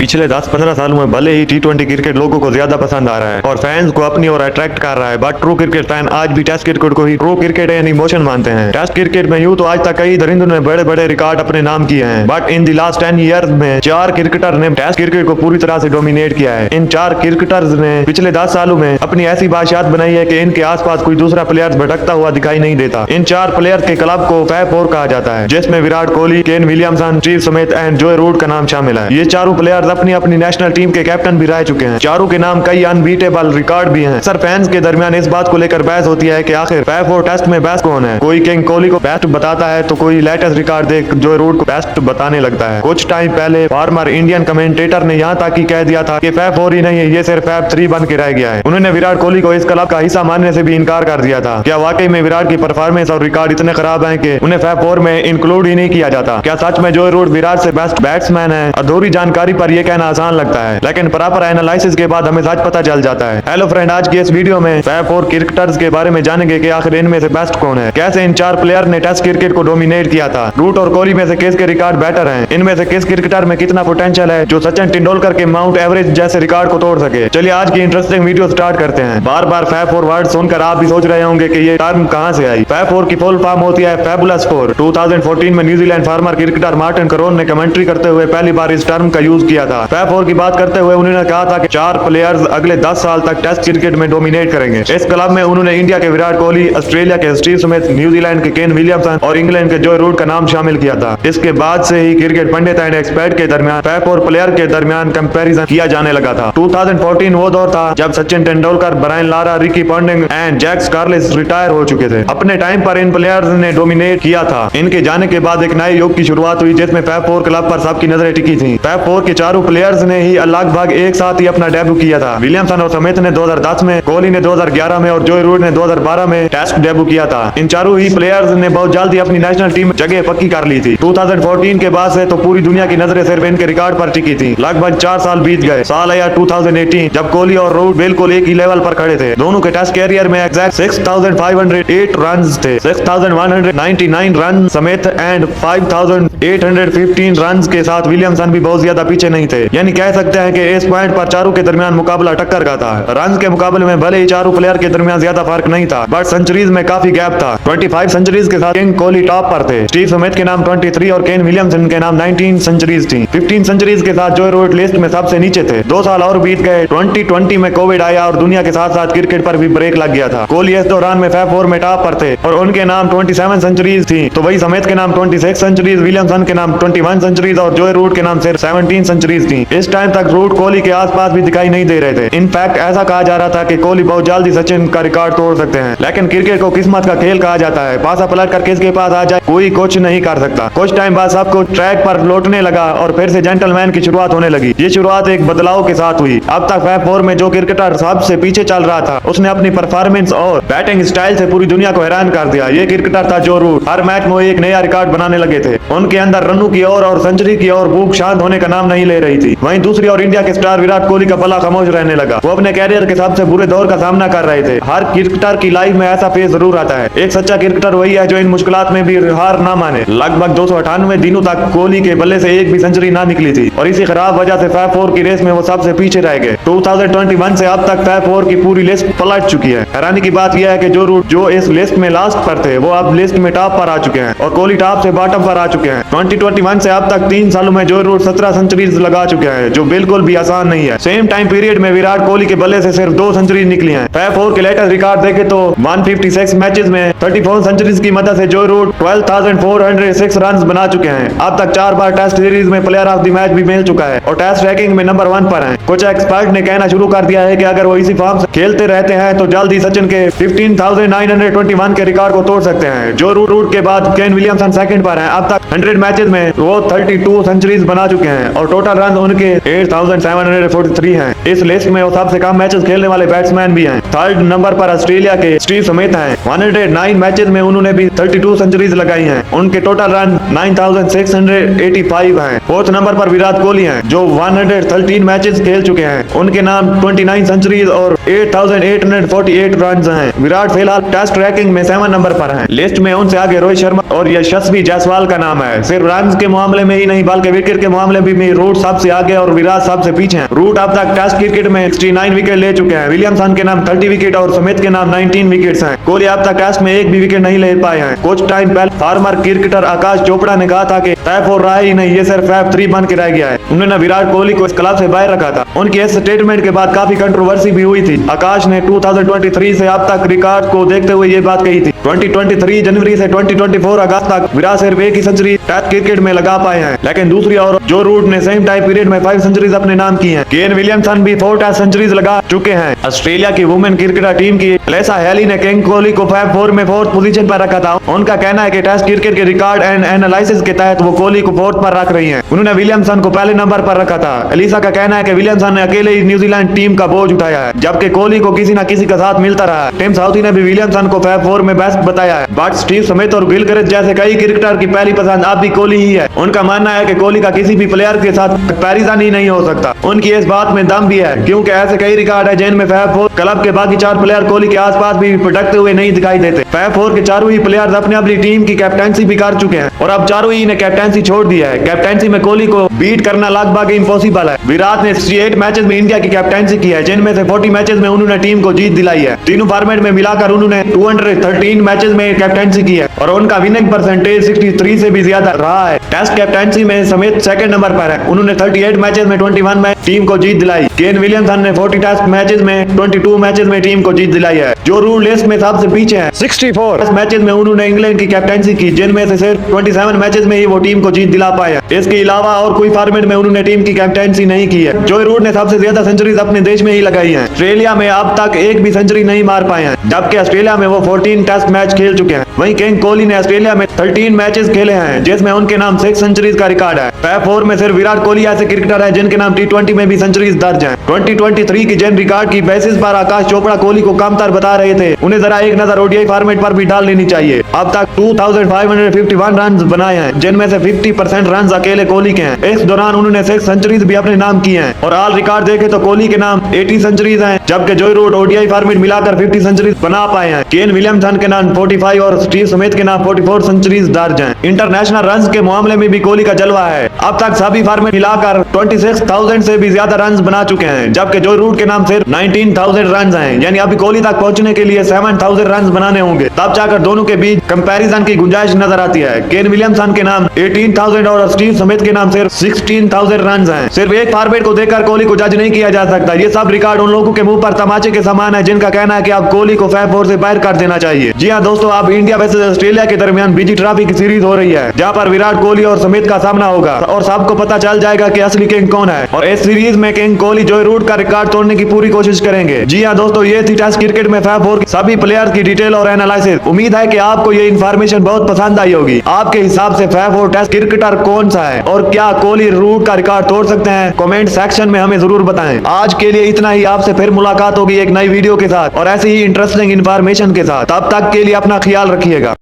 पिछले 10-15 सालों में भले ही टी20 क्रिकेट लोगों को ज्यादा पसंद आ रहा है और फैंस को अपनी ओर अट्रैक्ट कर रहा है, बट ट्रू क्रिकेट फैन आज भी टेस्ट क्रिकेट को ही ट्रू क्रिकेट एंड इमोशन मानते हैं। टेस्ट क्रिकेट में यूं तो आज तक कई दरिंदों ने बड़े बड़े रिकॉर्ड अपने नाम किए हैं, but in the last 10 years में 4 क्रिकेटर ने टेस्ट क्रिकेट को पूरी तरह से डोमिनेट किया है। इन 4 क्रिकेटर्स ने पिछले 10 सालों में अपनी ऐसी बादशाहत बनाई है कि इनके आसपास कोई दूसरा प्लेयर भटकता हुआ दिखाई नहीं देता। इन 4 प्लेयर्स के क्लब को फैब फोर कहा जाता है, जिसमें Virat Kohli, Kane Williamson, Steve Smith and Joe Root का नाम शामिल है। ये चारों प्लेयर्स अपनी अपनी नेशनल टीम के कैप्टन भी रह चुके हैं। चारों के नाम कई अनबीटेबल रिकॉर्ड भी हैं। सर फैंस के दरमियान इस बात को लेकर बहस होती है कि आखिर फैब फोर टेस्ट में बेस्ट कौन है। कोई किंग कोहली को बेस्ट बताता है तो कोई लेटेस्ट रिकॉर्ड देख जोए रूट को बेस्ट बताने लगता है। कुछ टाइम पहले फॉर्मर इंडियन कमेंटेटर ने यहाँ तक कह दिया था कि फैब फोर ही नहीं है, ये सिर्फ फैब 3 बन के रह गया है। उन्होंने विराट कोहली को इस क्लब का हिस्सा मानने से भी इनकार कर दिया था। क्या वाकई में विराट की परफॉर्मेंस और रिकॉर्ड इतने खराब हैं कि उन्हें फैब फोर में इंक्लूड ही नहीं किया जाता? क्या सच में जोए रूट विराट से बेस्ट बैट्समैन है? अधूरी जानकारी पर यह कहना आसान लगता है, लेकिन प्रॉपर एनालिसिस के बाद हमें सच पता चल जाता है। हेलो फ्रेंड, आज की इस वीडियो में फैब फोर क्रिकेटर्स के बारे में जानेंगे कि आखिर इनमें से बेस्ट कौन है, कैसे इन 4 प्लेयर ने टेस्ट क्रिकेट को डोमिनेट किया था, रूट और कोहली में से किसके रिकॉर्ड बेटर हैं, इनमें से किस क्रिकेटर में कितना पोटेंशियल है जो सचिन तेंदुलकर के माउंट एवरेज जैसे रिकॉर्ड को तोड़ सके। चलिए आज की इंटरेस्टिंग वीडियो स्टार्ट करते हैं। बार बार फैब फोर वर्ड सुनकर आप भी सोच रहे होंगे कि ये टर्म कहां से आई। फैब फोर की फुल फॉर्म होती है फैबुलस फोर। 2014 में न्यूजीलैंड फार्मर क्रिकेटर मार्टिन करोन ने कमेंट्री करते हुए पहली बार इस टर्म का यूज किया था। फैब फोर की बात करते हुए उन्होंने कहा था कि 4 प्लेयर्स अगले 10 साल तक टेस्ट क्रिकेट में डोमिनेट करेंगे। इस क्लब में उन्होंने इंडिया के विराट कोहली, ऑस्ट्रेलिया के स्टीव स्मिथ, न्यूजीलैंड के केन विलियमसन और इंग्लैंड के जोए रूट का नाम शामिल किया था। इसके बाद से ही क्रिकेट पंडित एंड एक्सपर्ट के दरमियान फैब फोर प्लेयर के दरमियान कंपैरिजन किया जाने लगा था। 2014 वो दौर था जब Sachin Tendulkar, Brian Lara, Ricky Ponting and Jacques Kallis retire हो चुके थे। अपने टाइम पर इन प्लेयर्स ने डोमिनेट किया था। इनके जाने के बाद एक नए युग की शुरुआत हुई जिसमें फैब फोर क्लब पर सबकी नजरें टिकी थी। फैब फोर के चारों प्लेयर्स ने ही लगभग एक साथ ही अपना डेब्यू किया था। विलियमसन और स्मिथ ने 2010 में, कोहली ने 2011 में और जोए रूट ने 2012 में टेस्ट डेब्यू किया था। इन चारों ही प्लेयर्स ने बहुत जल्द ही अपनी नेशनल टीम जगह पक्की कर ली थी। 2014 के बाद से तो पूरी दुनिया की नजरें सिर्फ इनके रिकॉर्ड पर टिकी थी। लगभग 4 साल बीत गए। साल आया 2018 जब कोहली और रूट बिल्कुल एक ही लेवल पर खड़े थे। दोनों के टेस्ट कैरियर में एग्जैक्ट 6508 रन थे। 6199 रन स्मिथ एंड 5815 रन के साथ विलियमसन भी बहुत ज्यादा पीछे नहीं थे। यानी कह सकते हैं कि इस पॉइंट पर चारों के दरमियान मुकाबला टक्कर का था। रन के मुकाबले में भले ही चारों प्लेयर के दरमियान ज्यादा फर्क नहीं था, बट सेंचुरीज में काफी गैप था। 25 सेंचुरीज के साथ किंग कोहली टॉप पर थे। स्टीव स्मिथ के नाम 23 और केन विलियमसन के नाम 19 सेंचुरीज थी। 15 सेंचुरीज के साथ जोए रूट लिस्ट में सबसे नीचे थे। 2 साल और बीत गए। 2020 में कोविड आया और दुनिया के साथ साथ क्रिकेट पर भी ब्रेक लग गया था। कोहली इस दौरान में फैब फोर में टॉप पर थे और उनके नाम 27 सेंचुरीज थी, तो वही स्मिथ के नाम 26 सेंचुरीज, विलियमसन के नाम 21 सेंचुरीज और जोए रूट के नाम सिर्फ 17 सेंचुरीज थी। इस टाइम तक रूट कोहली के आसपास भी दिखाई नहीं दे रहे थे। इनफैक्ट ऐसा कहा जा रहा था कि कोहली बहुत जल्दी सचिन का रिकॉर्ड तोड़ सकते हैं, लेकिन क्रिकेट को किस्मत का खेल कहा जाता है। पासा पलट कर किसके पास आ जाए कोई कुछ नहीं कर सकता। कुछ टाइम बाद सबको ट्रैक पर लौटने लगा और फिर से जेंटलमैन की शुरुआत होने लगी। ये शुरुआत एक बदलाव के साथ हुई। अब तक फैब फोर में जो क्रिकेटर सबसे पीछे चल रहा था उसने अपनी परफॉर्मेंस और बैटिंग स्टाइल से पूरी दुनिया को हैरान कर दिया। ये क्रिकेटर था जोए रूट। हर मैच में एक नया रिकॉर्ड बनाने लगे थे। उनके अंदर रनों की और सेंचुरी की और भूख शांत होने का नाम नहीं ले रही थी। वहीं दूसरी ओर इंडिया के स्टार विराट कोहली का पला खामोश रहने लगा। वो अपने कैरियर के सबसे बुरे दौर का सामना कर रहे थे। हर क्रिकेटर की लाइफ में ऐसा फेज जरूर आता है। एक सच्चा क्रिकेटर वही है जो इन मुश्किलात में भी हार ना माने। लगभग 298 दिनों तक कोहली के बल्ले से एक भी सेंचुरी ना निकली थी और इसी खराब वजह से फैब फोर की रेस में वो सबसे पीछे रह गए। 2021 से अब तक फैब फोर की पूरी लिस्ट पलट चुकी है। हैरानी की बात यह है कि जो रूट जो इस लिस्ट में लास्ट पर थे वो अब लिस्ट में टॉप पर आ चुके हैं और कोहली टॉप से बॉटम पर आ चुके हैं। 2021 से अब तक 3 सालों में जोए रूट 17 सेंचुरीज लगा चुके हैं, जो बिल्कुल भी आसान नहीं है। सेम टाइम पीरियड में विराट कोहली के बल्ले से सिर्फ 2 सेंचुरी निकली हैं। फैब फोर के लेटेस्ट रिकॉर्ड देखें तो 156 मैचेस में 34 सेंचुरीज की मदद से जोए रूट 12,406 रन बना चुके हैं। अब तक 4 बार टेस्ट सीरीज में प्लेयर ऑफ द मैच भी मिल चुका है और टेस्ट रैंकिंग में नंबर 1 पर है। कुछ एक्सपर्ट ने कहना शुरू कर दिया है कि अगर वो इसी फॉर्म से खेलते रहते हैं तो जल्द ही सचिन के 15,921 के रिकॉर्ड को तोड़ सकते हैं। जो रूट के बाद केन विलियमसन सेकंड पर हैं। अब तक 100 मैचेस में वो 32 सेंचुरीज बना चुके हैं और टोटल रन उनके 8,743 हैं। इस लिस्ट में वो सबसे कम मैचेस खेलने वाले बैट्समैन भी हैं। थर्ड नंबर पर ऑस्ट्रेलिया के स्टीव स्मिथ हैं। 109 मैचेस में उन्होंने भी 32 सेंचुरीज लगाई हैं। उनके टोटल रन 9,685 हैं। फोर्थ नंबर पर विराट कोहली हैं जो 113 मैचेस खेल चुके हैं। उनके नाम 29 सेंचुरीज और 8,848 रन हैं। विराट फिलहाल टेस्ट रैंकिंग में 7 नंबर पर हैं। लिस्ट में उनसे आगे रोहित शर्मा और यशस्वी जायसवाल का नाम है। सिर्फ रन के मामले में ही नहीं बल्कि विकेट के मामले में रूट सबसे आगे और विराट सबसे पीछे हैं। रूट अब तक टेस्ट क्रिकेट में 69 विकेट ले चुके हैं। विलियमसन के नाम 30 विकेट और स्मिथ के नाम 19 विकेट्स हैं। कोहली अब तक टेस्ट में एक भी विकेट नहीं ले पाए हैं। कुछ टाइम पहले फार्मर क्रिकेटर आकाश चोपड़ा ने कहा था कि फैफ और रहा ही नहीं, ये सिर्फ फैफ 3 बन के रह गया है। उन्होंने विराट कोहली को इस क्लब से बाहर रखा था। उनकी इस स्टेटमेंट के बाद काफी कंट्रोवर्सी भी हुई थी। आकाश ने 2023 से अब तक रिकॉर्ड को देखते हुए ये बात कही थी। 2023 जनवरी से 2024 अगस्त तक विराट सिर्फ एक ही सेंचुरी टेस्ट क्रिकेट में लगा पाए हैं, लेकिन दूसरी ओर जो रूट ने सेम टाइम पीरियड में 5 सेंचुरीज अपने नाम की हैं। केन विलियमसन भी 4 टेस्ट सेंचुरीज लगा चुके हैं। ऑस्ट्रेलिया की वुमेन क्रिकेटर टीम की एलिसा हेली ने किंग कोहली को फैफ 4 में 4th पोजीशन पर रखा था। उनका कहना है कि टेस्ट क्रिकेट के रिकॉर्ड एंड एनालिसिस के तहत वो कोहली को 4th पर रख रही हैं। उन्होंने विलियमसन को पहले नंबर पर रखा था। एलिसा का कहना है कि विलियमसन ने अकेले ही न्यूजीलैंड टीम का बोझ उठाया है, जबकि कोहली को किसी न किसी का साथ मिलता रहा है। टिम साउथी ने भी विलियमसन को फैफ 4 में बेस्ट बताया है। बट स्टीव स्मिथ और गिलक्रिस्ट जैसे कई क्रिकेटर की पहली पसंद अब भी कोहली ही है। उनका मानना है कि कोहली का किसी भी प्लेयर के साथ कंपैरिजन ही नहीं हो सकता। उनकी इस बात में दम भी है, क्योंकि ऐसे कई रिकॉर्ड है जिनमें फैफ 4 क्लब के बाकी 4 प्लेयर कोहली के आसपास भी भटकते हुए नहीं दिखाई देते। फैफ 4 के चारों ही प्लेयर्स अपनी अपनी टीम की कैप्टनसी भी कर चुके हैं और अब चारों ही ने कैप्टनसी छोड़ दिया है। कैप्टनसी में कोहली को बीट करना लगभग इम्पॉसिबल है। विराट ने 68 मैचेस में इंडिया की कैप्टनसी की है, जिनमें से 40 मैचेस में उन्होंने टीम को जीत दिलाई है। तीनों फॉर्मेट में मिलाकर उन्होंने 213 मैचेस में कैप्टनसी की है और उनका विनिंग परसेंटेज 63 से भी ज्यादा रहा है। टेस्ट कैप्टनसी में समेत सेकंड नंबर पर है। उन्होंने 38 मैचेस में 21 मैच टीम को जीत दिलाई। केन विलियमसन ने 40 टेस्ट मैचेस में 22 मैचेस में टीम को जीत दिलाई है, जो रूल लिस्ट में सबसे पीछे है। 64 मैचेस में उन्होंने इंग्लैंड की कैप्टनसी की, जिनमें से सिर्फ 27 मैचेस में ही वो टीम को जीत दिला पाए हैं। इसके अलावा और कोई फॉर्मेट में उन्होंने टीम की कैप्टनसी नहीं की है। जोई रूट ने सबसे ज्यादा सेंचुरीज अपने देश में ही लगाई है। ऑस्ट्रेलिया में अब तक एक भी सेंचुरी नहीं मार पाए हैं, जबकि ऑस्ट्रेलिया में वो 14 टेस्ट मैच खेल चुके हैं। वहीं किंग कोहली ने ऑस्ट्रेलिया में 13 मैचेस खेले हैं, जिसमें उनके नाम 6 सेंचुरीज का रिकॉर्ड है। फैफ 4 में सिर्फ विराट कोहली ऐसे क्रिकेटर है जिनके नाम T20 में भी सेंचुरीज दर्ज हैं। 2023 की जिन रिकॉर्ड की बेसिस पर आकाश चोपड़ा कोहली को कमतर बता रहे थे, उन्हें जरा एक नजर ओडीआई फॉर्मेट पर भी डाल लेनी चाहिए। अब तक 2551 रन बनाए हैं, जिनमें से 50% रन अकेले कोहली के हैं। इस दौरान उन्होंने 6 सेंचुरीज भी अपने नाम की हैं और ऑल रिकॉर्ड देखे तो कोहली के नाम 80 सेंचुरीज हैं, जबकि जोई रूट ओडीआई फॉर्मेट मिलाकर 50 सेंचुरीज बना पाए हैं। केन विलियमसन के नाम 45 और स्टीव स्मिथ के नाम 44 सेंचुरीज दर्ज हैं। इंटरनेशनल रन के मामले में भी कोहली का जलवा है। अब तक सभी फॉर्मेट मिलाकर 26,000 से भी ज्यादा रन बना चुके हैं, जबकि जोई रूट के नाम सिर्फ 19,000 रन हैं। यानी अभी कोहली तक पहुंचने के लिए 7,000 रन बनाने होंगे, तब जाकर दोनों के बीच कंपैरिजन की गुंजाइश नजर आती है। केन विलियमसन के नाम 18,000 और स्टीव स्मिथ के नाम सिर्फ 16,000 रन हैं। सिर्फ एक फॉर्मेट को देखकर कोहली को जज नहीं किया जा सकता। ये सब रिकॉर्ड उन लोगों के मुंह पर तमाचे के समान है जिनका कहना है कि अब कोहली को फैफ 4 से बाहर कर देना चाहिए। जी हाँ दोस्तों, अब इंडिया वर्सेस ऑस्ट्रेलिया के दरमियान बीजी ट्रॉफी की सीरीज हो रही है, जहां पर विराट कोहली और स्मिथ का सामना होगा और सबको पता चल जाएगा कि असली किंग कौन है। और इस सीरीज में किंग कोहली जोई रूट का रिकॉर्ड तोड़ने की पूरी कोशिश करेंगे। जी हाँ दोस्तों, ये थी टेस्ट क्रिकेट में फैफ 4 सभी प्लेयर्स की डिटेल और एनालिसिस। उम्मीद है कि आपको ये इन्फॉर्मेशन बहुत पसंद आई होगी। आपके हिसाब से फैफ 4 टेस्ट क्रिकेटर कौन सा है और क्या कोहली रूट का रिकॉर्ड तोड़ सकते हैं? कमेंट सेक्शन में हमें जरूर बताएं। आज के लिए इतना ही। आपसे फिर मुलाकात होगी एक नई वीडियो के साथ और ऐसी ही इंटरेस्टिंग इन्फॉर्मेशन के साथ। तब तक के लिए अपना ख्याल रखिएगा।